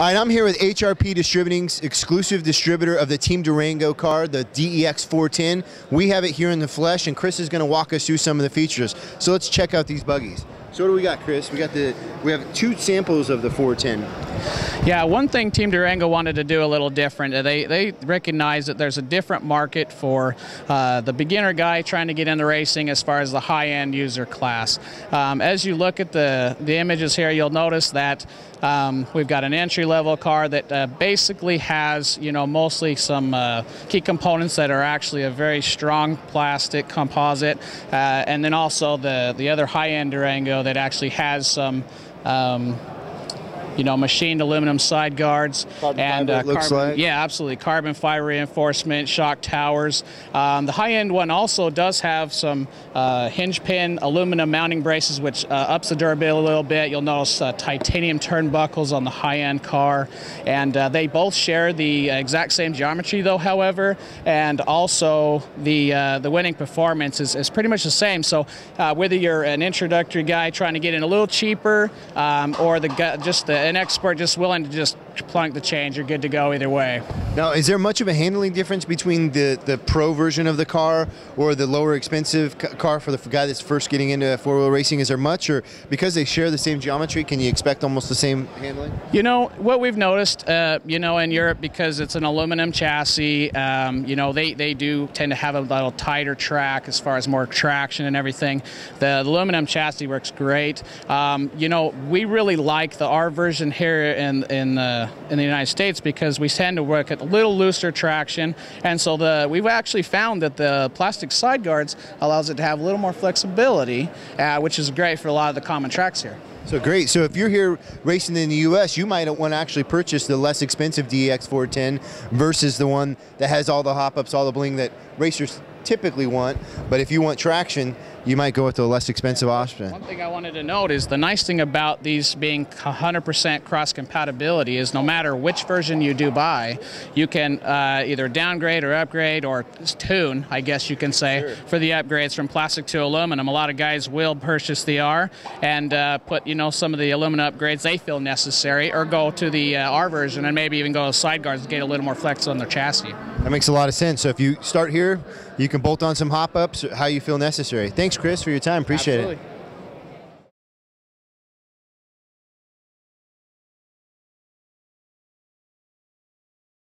All right, I'm here with HRP Distributing's exclusive distributor of the Team Durango car, the DEX410. We have it here in the flesh, and Chris is going to walk us through some of the features. So let's check out these buggies. So what do we got, Chris? We have two samples of the 410. Yeah, one thing Team Durango wanted to do a little different. They recognize that there's a different market for the beginner guy trying to get into racing as far as the high-end user class. As you look at the images here, you'll notice that we've got an entry-level car that basically has, mostly some key components that are actually a very strong plastic composite, and then also the other high-end Durango that actually has some machined aluminum side guards and yeah, absolutely, carbon fiber reinforcement, shock towers. The high-end one also does have some hinge pin aluminum mounting braces, which ups the durability a little bit. You'll notice titanium turnbuckles on the high-end car, and they both share the exact same geometry, though. However, and also the winning performance is pretty much the same. So whether you're an introductory guy trying to get in a little cheaper, or an expert just willing to just plunk the change, you're good to go either way. Now, is there much of a handling difference between the pro version of the car or the lower expensive car for the guy that's first getting into four-wheel racing? Is there much, or because they share the same geometry, can you expect almost the same handling? What we've noticed, in Europe, because it's an aluminum chassis, they do tend to have a little tighter track as far as more traction and everything. The aluminum chassis works great. We really like the R version here in the United States because we tend to work at a little looser traction, and so we've actually found that the plastic side guards allows it to have a little more flexibility, which is great for a lot of the common tracks here. So great. So if you're here racing in the U.S., you might want to actually purchase the less expensive DEX410 versus the one that has all the hop-ups, all the bling that racers typically want. But if you want traction, you might go with the less expensive option. One thing I wanted to note is the nice thing about these being 100% cross compatibility is no matter which version you do buy, you can either downgrade or upgrade or tune, I guess you can say, sure, for the upgrades from plastic to aluminum. A lot of guys will purchase the R and put some of the aluminum upgrades they feel necessary, or go to the R version and maybe even go to side guards to get a little more flex on their chassis. That makes a lot of sense. So if you start here, you can bolt on some hop-ups how you feel necessary. Thanks, Chris, for your time. Appreciate Absolutely. it.